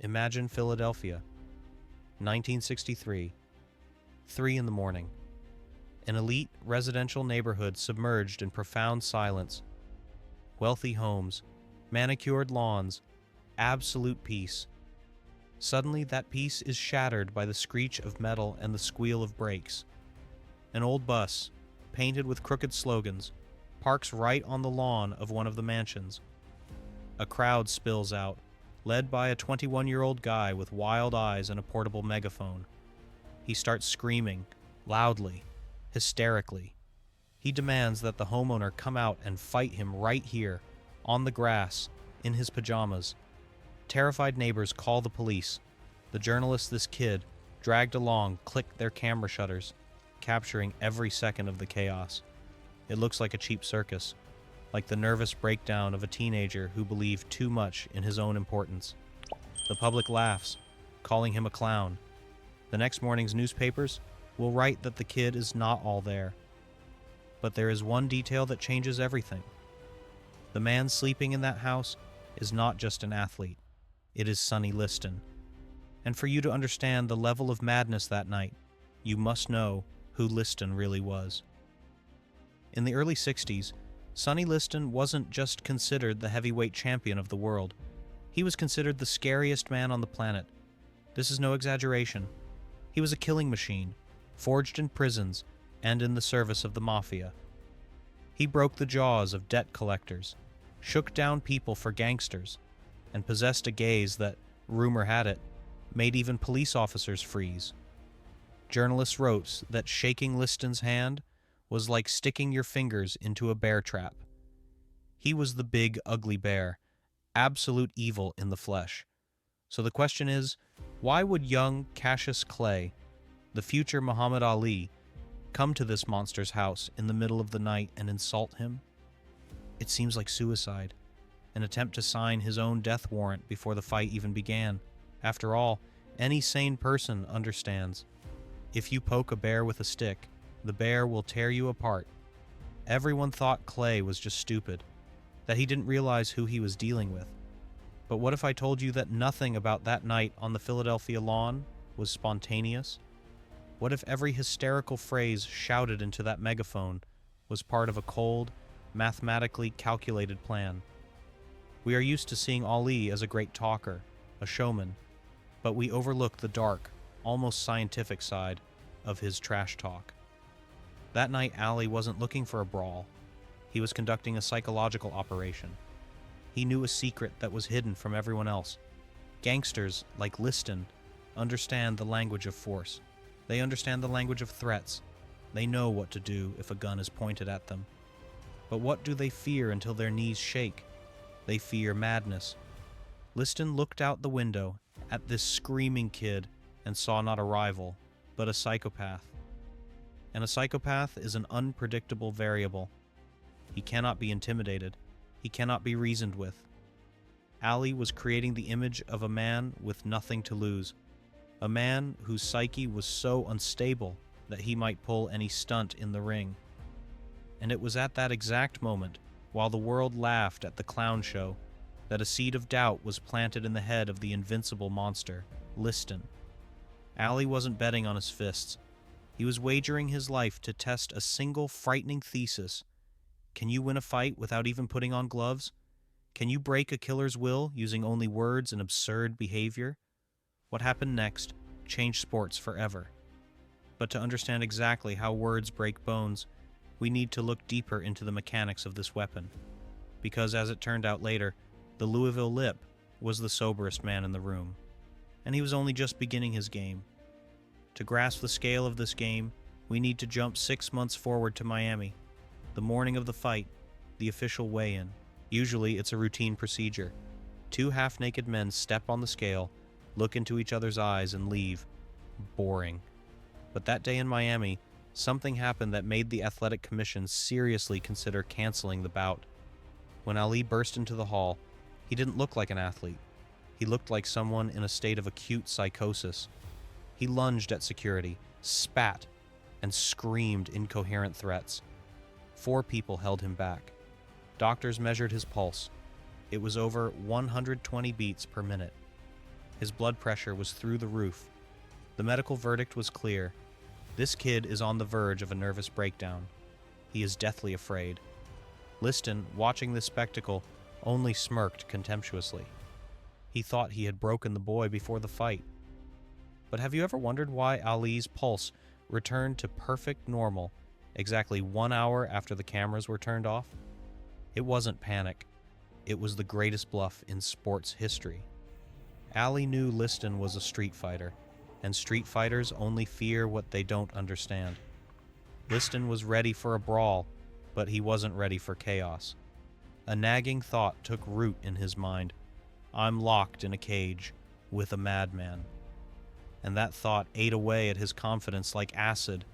Imagine Philadelphia, 1963, 3 in the morning. An elite residential neighborhood submerged in profound silence. Wealthy homes, manicured lawns, absolute peace. Suddenly that peace is shattered by the screech of metal and the squeal of brakes. An old bus, painted with crooked slogans, parks right on the lawn of one of the mansions. A crowd spills out, led by a 21-year-old guy with wild eyes and a portable megaphone. He starts screaming, loudly, hysterically. He demands that the homeowner come out and fight him right here, on the grass, in his pajamas. Terrified neighbors call the police. The journalists this kid dragged along click their camera shutters, capturing every second of the chaos. It looks like a cheap circus, like the nervous breakdown of a teenager who believed too much in his own importance. The public laughs, calling him a clown. The next morning's newspapers will write that the kid is not all there. But there is one detail that changes everything. The man sleeping in that house is not just an athlete. It is Sonny Liston. And for you to understand the level of madness that night, you must know who Liston really was. In the early 60s, Sonny Liston wasn't just considered the heavyweight champion of the world. He was considered the scariest man on the planet. This is no exaggeration. He was a killing machine, forged in prisons and in the service of the mafia. He broke the jaws of debt collectors, shook down people for gangsters, and possessed a gaze that, rumor had it, made even police officers freeze. Journalists wrote that shaking Liston's hand was like sticking your fingers into a bear trap. He was the big, ugly bear, absolute evil in the flesh. So the question is, why would young Cassius Clay, the future Muhammad Ali, come to this monster's house in the middle of the night and insult him? It seems like suicide, an attempt to sign his own death warrant before the fight even began. After all, any sane person understands. If you poke a bear with a stick, the bear will tear you apart. Everyone thought Clay was just stupid, that he didn't realize who he was dealing with. But what if I told you that nothing about that night on the Philadelphia lawn was spontaneous? What if every hysterical phrase shouted into that megaphone was part of a cold, mathematically calculated plan? We are used to seeing Ali as a great talker, a showman, but we overlook the dark, almost scientific side of his trash talk. That night, Ali wasn't looking for a brawl. He was conducting a psychological operation. He knew a secret that was hidden from everyone else. Gangsters, like Liston, understand the language of force. They understand the language of threats. They know what to do if a gun is pointed at them. But what do they fear until their knees shake? They fear madness. Liston looked out the window at this screaming kid and saw not a rival, but a psychopath. And a psychopath is an unpredictable variable. He cannot be intimidated. He cannot be reasoned with. Ali was creating the image of a man with nothing to lose, a man whose psyche was so unstable that he might pull any stunt in the ring. And it was at that exact moment, while the world laughed at the clown show, that a seed of doubt was planted in the head of the invincible monster, Liston. Ali wasn't betting on his fists. He was wagering his life to test a single frightening thesis. Can you win a fight without even putting on gloves? Can you break a killer's will using only words and absurd behavior? What happened next changed sports forever. But to understand exactly how words break bones, we need to look deeper into the mechanics of this weapon. Because as it turned out later, the Louisville Lip was the soberest man in the room. And he was only just beginning his game. To grasp the scale of this game, we need to jump 6 months forward to Miami. The morning of the fight, the official weigh-in. Usually it's a routine procedure. 2 half-naked men step on the scale, look into each other's eyes, and leave. Boring. But that day in Miami, something happened that made the Athletic Commission seriously consider canceling the bout. When Ali burst into the hall, he didn't look like an athlete. He looked like someone in a state of acute psychosis. He lunged at security, spat, and screamed incoherent threats. 4 people held him back. Doctors measured his pulse. It was over 120 beats per minute. His blood pressure was through the roof. The medical verdict was clear. This kid is on the verge of a nervous breakdown. He is deathly afraid. Liston, watching this spectacle, only smirked contemptuously. He thought he had broken the boy before the fight. But have you ever wondered why Ali's pulse returned to perfect normal exactly 1 hour after the cameras were turned off? It wasn't panic. It was the greatest bluff in sports history. Ali knew Liston was a street fighter, and street fighters only fear what they don't understand. Liston was ready for a brawl, but he wasn't ready for chaos. A nagging thought took root in his mind. I'm locked in a cage with a madman. And that thought ate away at his confidence like acid.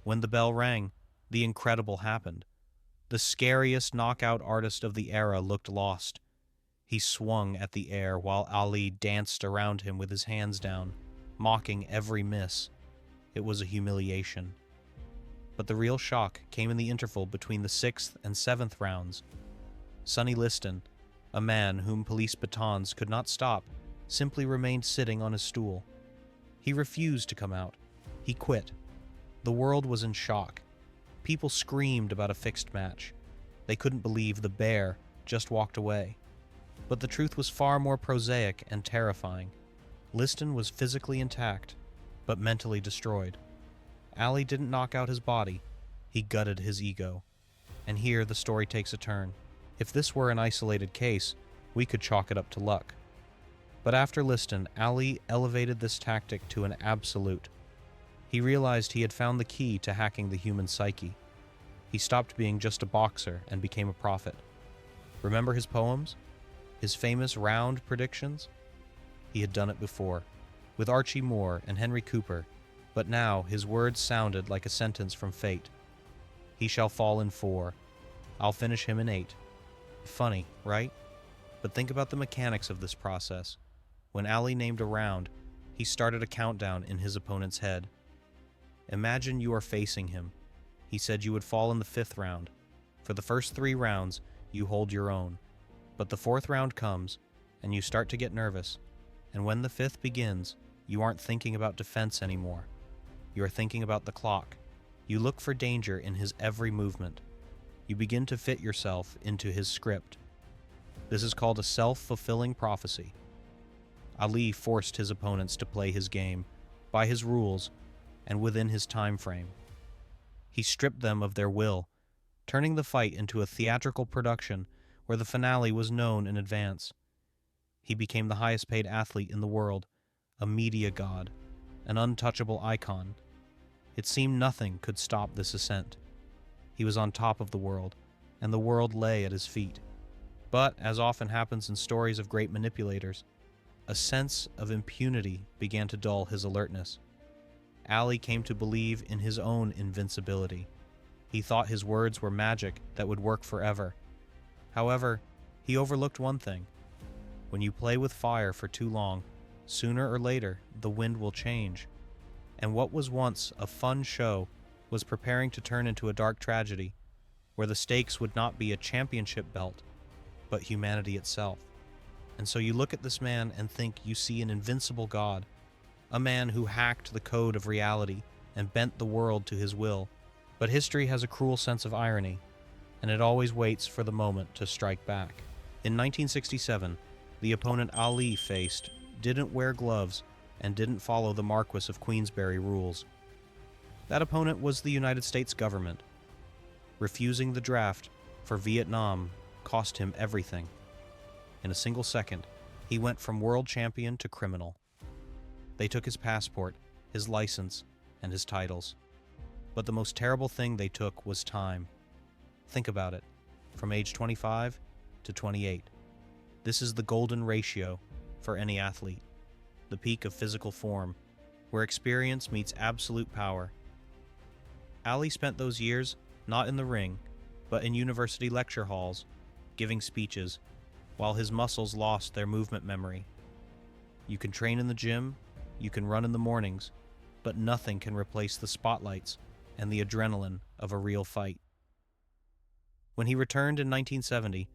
When the bell rang, the incredible happened. The scariest knockout artist of the era looked lost. He swung at the air while Ali danced around him with his hands down, mocking every miss. It was a humiliation. But the real shock came in the interval between the 6th and 7th rounds. Sonny Liston, a man whom police batons could not stop, simply remained sitting on his stool. He refused to come out. He quit. The world was in shock. People screamed about a fixed match. They couldn't believe the bear just walked away. But the truth was far more prosaic and terrifying. Liston was physically intact, but mentally destroyed. Ali didn't knock out his body. He gutted his ego. And here the story takes a turn. If this were an isolated case, we could chalk it up to luck. But after Liston, Ali elevated this tactic to an absolute. He realized he had found the key to hacking the human psyche. He stopped being just a boxer and became a prophet. Remember his poems? His famous round predictions? He had done it before, with Archie Moore and Henry Cooper, but now his words sounded like a sentence from fate. He shall fall in 4. I'll finish him in 8. Funny, right? But think about the mechanics of this process. When Ali named a round, he started a countdown in his opponent's head. Imagine you are facing him. He said you would fall in the 5th round. For the first 3 rounds, you hold your own. But the 4th round comes, and you start to get nervous. And when the 5th begins, you aren't thinking about defense anymore. You are thinking about the clock. You look for danger in his every movement. You begin to fit yourself into his script. This is called a self-fulfilling prophecy. Ali forced his opponents to play his game, by his rules, and within his time frame. He stripped them of their will, turning the fight into a theatrical production where the finale was known in advance. He became the highest-paid athlete in the world, a media god, an untouchable icon. It seemed nothing could stop this ascent. He was on top of the world, and the world lay at his feet. But, as often happens in stories of great manipulators, a sense of impunity began to dull his alertness. Ali came to believe in his own invincibility. He thought his words were magic that would work forever. However, he overlooked one thing. When you play with fire for too long, sooner or later, the wind will change. And what was once a fun show was preparing to turn into a dark tragedy, where the stakes would not be a championship belt, but humanity itself. And so you look at this man and think you see an invincible god, a man who hacked the code of reality and bent the world to his will. But history has a cruel sense of irony, and it always waits for the moment to strike back. In 1967, the opponent Ali faced didn't wear gloves and didn't follow the Marquis of Queensberry rules. That opponent was the United States government. Refusing the draft for Vietnam cost him everything. In a single second, he went from world champion to criminal. They took his passport, his license, and his titles. But the most terrible thing they took was time. Think about it. From age 25 to 28. This is the golden ratio for any athlete. The peak of physical form, where experience meets absolute power. Ali spent those years not in the ring, but in university lecture halls, giving speeches, while his muscles lost their movement memory. You can train in the gym, you can run in the mornings, but nothing can replace the spotlights and the adrenaline of a real fight. When he returned in 1970,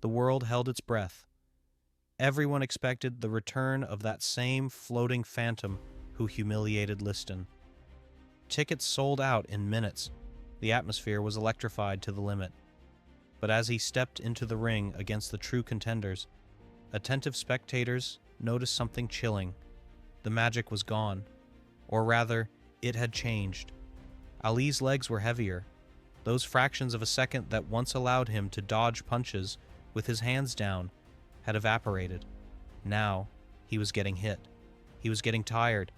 the world held its breath. Everyone expected the return of that same floating phantom who humiliated Liston. Tickets sold out in minutes. The atmosphere was electrified to the limit. But as he stepped into the ring against the true contenders, attentive spectators noticed something chilling. The magic was gone. Or rather, it had changed. Ali's legs were heavier. Those fractions of a second that once allowed him to dodge punches with his hands down had evaporated. Now, he was getting hit. He was getting tired.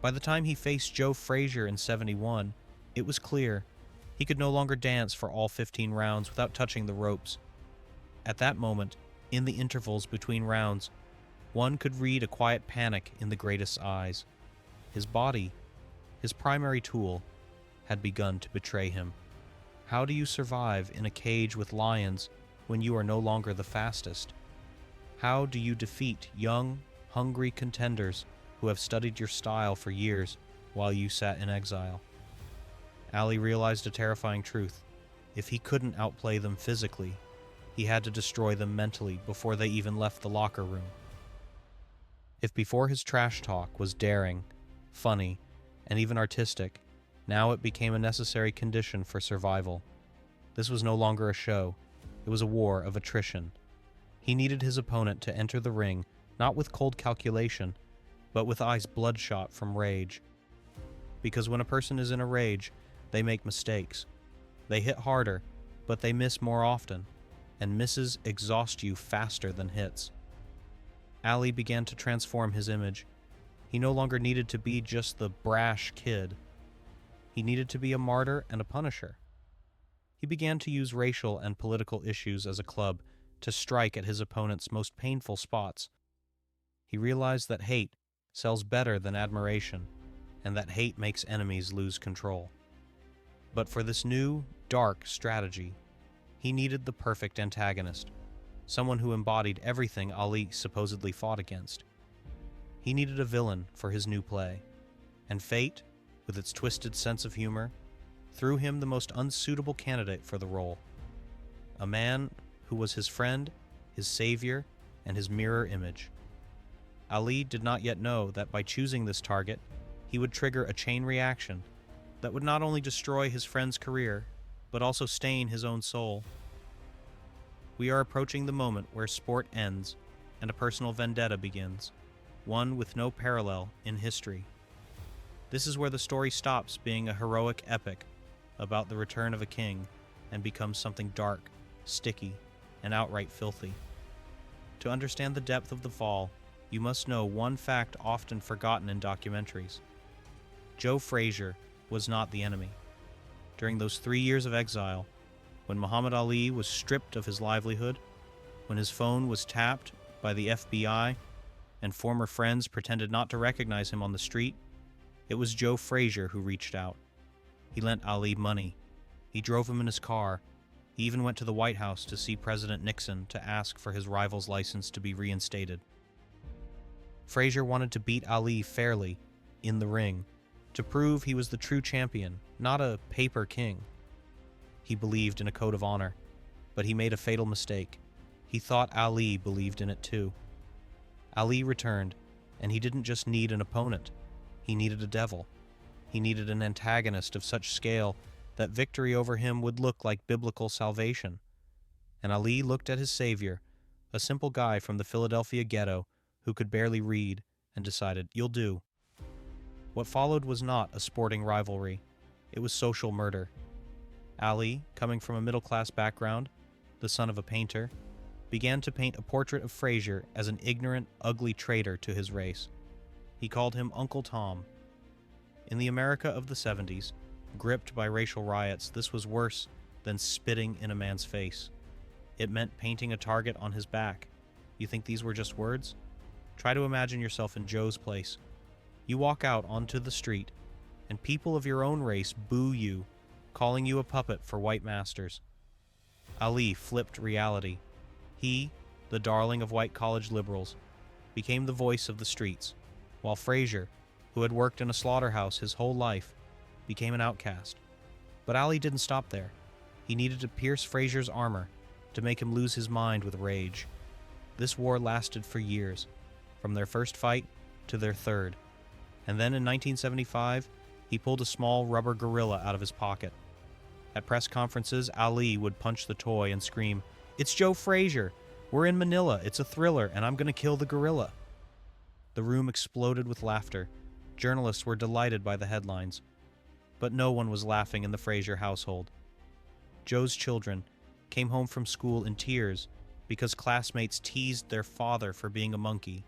By the time he faced Joe Frazier in '71, it was clear he could no longer dance for all 15 rounds without touching the ropes. At that moment, in the intervals between rounds, one could read a quiet panic in the greatest's eyes. His body, his primary tool, had begun to betray him. How do you survive in a cage with lions when you are no longer the fastest? How do you defeat young, hungry contenders who have studied your style for years while you sat in exile? Ali realized a terrifying truth. If he couldn't outplay them physically, he had to destroy them mentally before they even left the locker room. If before his trash talk was daring, funny, and even artistic, now it became a necessary condition for survival. This was no longer a show. It was a war of attrition. He needed his opponent to enter the ring not with cold calculation, but with eyes bloodshot from rage. Because when a person is in a rage, they make mistakes. They hit harder, but they miss more often, and misses exhaust you faster than hits. Ali began to transform his image. He no longer needed to be just the brash kid. He needed to be a martyr and a punisher. He began to use racial and political issues as a club to strike at his opponent's most painful spots. He realized that hate sells better than admiration, and that hate makes enemies lose control. But for this new, dark strategy, he needed the perfect antagonist, someone who embodied everything Ali supposedly fought against. He needed a villain for his new play, and fate, with its twisted sense of humor, threw him the most unsuitable candidate for the role. A man who was his friend, his savior, and his mirror image. Ali did not yet know that by choosing this target, he would trigger a chain reaction that would not only destroy his friend's career, but also stain his own soul. We are approaching the moment where sport ends and a personal vendetta begins, one with no parallel in history. This is where the story stops being a heroic epic about the return of a king and becomes something dark, sticky, and outright filthy. To understand the depth of the fall, you must know one fact often forgotten in documentaries. Joe Frazier was not the enemy. During those 3 years of exile, when Muhammad Ali was stripped of his livelihood, when his phone was tapped by the FBI, and former friends pretended not to recognize him on the street, it was Joe Frazier who reached out. He lent Ali money. He drove him in his car. He even went to the White House to see President Nixon to ask for his rival's license to be reinstated. Frazier wanted to beat Ali fairly, in the ring, to prove he was the true champion, not a paper king. He believed in a code of honor, but he made a fatal mistake. He thought Ali believed in it too. Ali returned, and he didn't just need an opponent. He needed a devil. He needed an antagonist of such scale that victory over him would look like biblical salvation. And Ali looked at his savior, a simple guy from the Philadelphia ghetto who could barely read, and decided, "You'll do." What followed was not a sporting rivalry. It was social murder. Ali, coming from a middle-class background, the son of a painter, began to paint a portrait of Frazier as an ignorant, ugly traitor to his race. He called him Uncle Tom. In the America of the 70s, gripped by racial riots, this was worse than spitting in a man's face. It meant painting a target on his back. You think these were just words? Try to imagine yourself in Joe's place. You walk out onto the street, and people of your own race boo you, calling you a puppet for white masters. Ali flipped reality. He, the darling of white college liberals, became the voice of the streets, while Frazier, who had worked in a slaughterhouse his whole life, became an outcast. But Ali didn't stop there. He needed to pierce Frazier's armor to make him lose his mind with rage. This war lasted for years, from their first fight to their third. And then in 1975, he pulled a small rubber gorilla out of his pocket. At press conferences, Ali would punch the toy and scream, "It's Joe Frazier! We're in Manila, it's a thriller, and I'm going to kill the gorilla." The room exploded with laughter. Journalists were delighted by the headlines. But no one was laughing in the Frazier household. Joe's children came home from school in tears because classmates teased their father for being a monkey.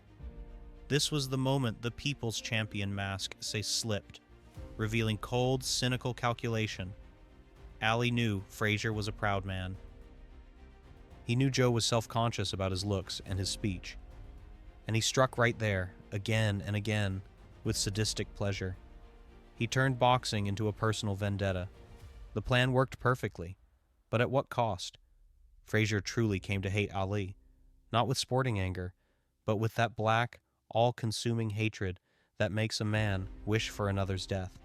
This was the moment the People's Champion mask slipped, revealing cold, cynical calculation. Ali knew Frazier was a proud man. He knew Joe was self-conscious about his looks and his speech. And he struck right there, again and again, with sadistic pleasure. He turned boxing into a personal vendetta. The plan worked perfectly, but at what cost? Frazier truly came to hate Ali, not with sporting anger, but with that black, all-consuming hatred that makes a man wish for another's death.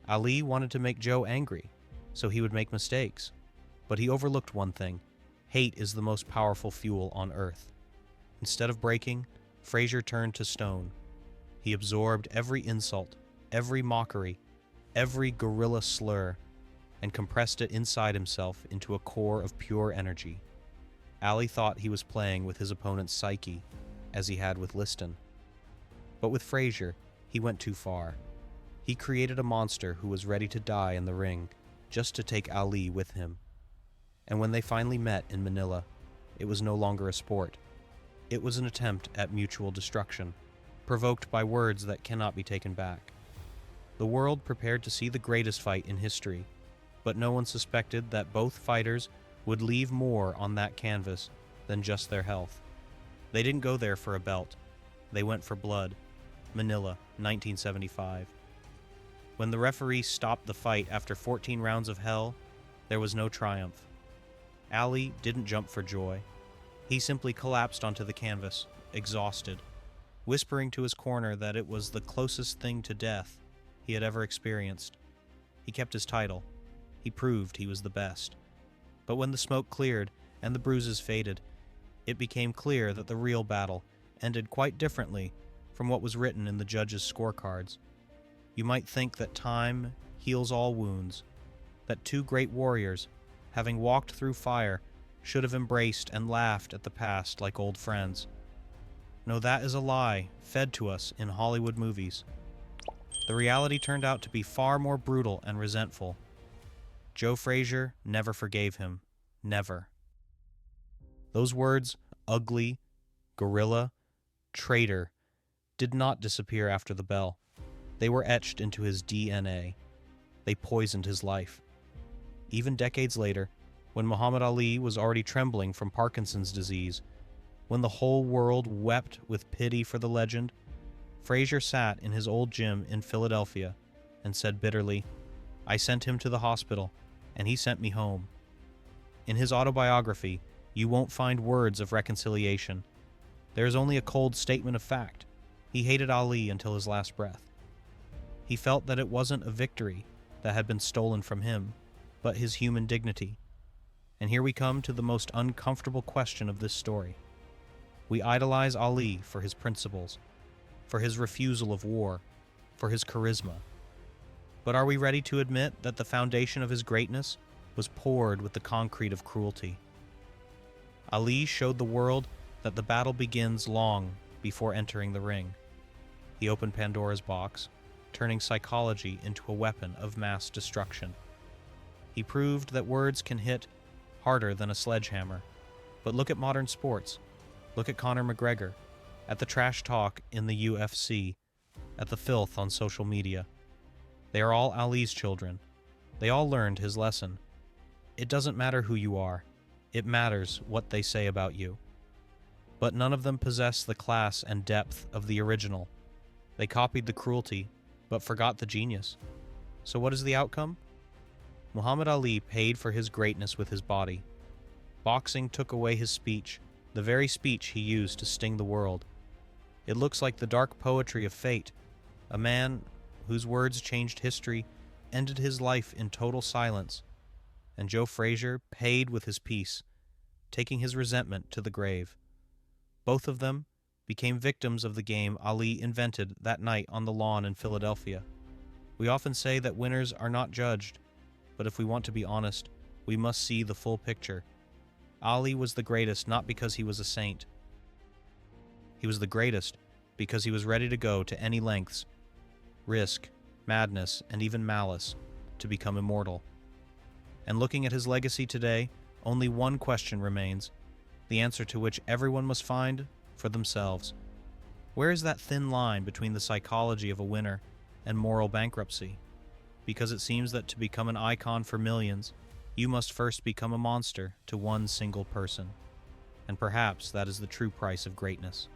Ali wanted to make Joe angry, so he would make mistakes. But he overlooked one thing. Hate is the most powerful fuel on earth. Instead of breaking, Frazier turned to stone. He absorbed every insult, every mockery, every guerrilla slur, and compressed it inside himself into a core of pure energy. Ali thought he was playing with his opponent's psyche, as he had with Liston. But with Frazier, he went too far. He created a monster who was ready to die in the ring, just to take Ali with him. And when they finally met in Manila, it was no longer a sport. It was an attempt at mutual destruction, provoked by words that cannot be taken back. The world prepared to see the greatest fight in history, but no one suspected that both fighters would leave more on that canvas than just their health. They didn't go there for a belt. They went for blood. Manila, 1975. When the referee stopped the fight after 14 rounds of hell, there was no triumph. Ali didn't jump for joy. He simply collapsed onto the canvas, exhausted, whispering to his corner that it was the closest thing to death he had ever experienced. He kept his title. He proved he was the best. But when the smoke cleared and the bruises faded, it became clear that the real battle ended quite differently from what was written in the judges' scorecards. You might think that time heals all wounds, that two great warriors, having walked through fire, should have embraced and laughed at the past like old friends. No, that is a lie fed to us in Hollywood movies. The reality turned out to be far more brutal and resentful. Joe Frazier never forgave him. Never. Those words, ugly, gorilla, traitor, did not disappear after the bell. They were etched into his DNA. They poisoned his life. Even decades later, when Muhammad Ali was already trembling from Parkinson's disease, when the whole world wept with pity for the legend, Frazier sat in his old gym in Philadelphia and said bitterly, "I sent him to the hospital, and he sent me home." In his autobiography, you won't find words of reconciliation. There is only a cold statement of fact. He hated Ali until his last breath. He felt that it wasn't a victory that had been stolen from him, but his human dignity. And here we come to the most uncomfortable question of this story. We idolize Ali for his principles, for his refusal of war, for his charisma. But are we ready to admit that the foundation of his greatness was poured with the concrete of cruelty? Ali showed the world that the battle begins long before entering the ring. He opened Pandora's box, turning psychology into a weapon of mass destruction. He proved that words can hit harder than a sledgehammer. But look at modern sports. Look at Conor McGregor, at the trash talk in the UFC, at the filth on social media. They are all Ali's children. They all learned his lesson. It doesn't matter who you are. It matters what they say about you. But none of them possess the class and depth of the original. They copied the cruelty, but forgot the genius. So what is the outcome? Muhammad Ali paid for his greatness with his body. Boxing took away his speech, the very speech he used to sting the world. It looks like the dark poetry of fate. A man whose words changed history ended his life in total silence, and Joe Frazier paid with his peace, taking his resentment to the grave. Both of them became victims of the game Ali invented that night on the lawn in Philadelphia. We often say that winners are not judged, but if we want to be honest, we must see the full picture. Ali was the greatest not because he was a saint. He was the greatest because he was ready to go to any lengths, risk, madness, and even malice to become immortal. And looking at his legacy today, only one question remains, the answer to which everyone must find for themselves. Where is that thin line between the psychology of a winner and moral bankruptcy? Because it seems that to become an icon for millions, you must first become a monster to one single person. And perhaps that is the true price of greatness.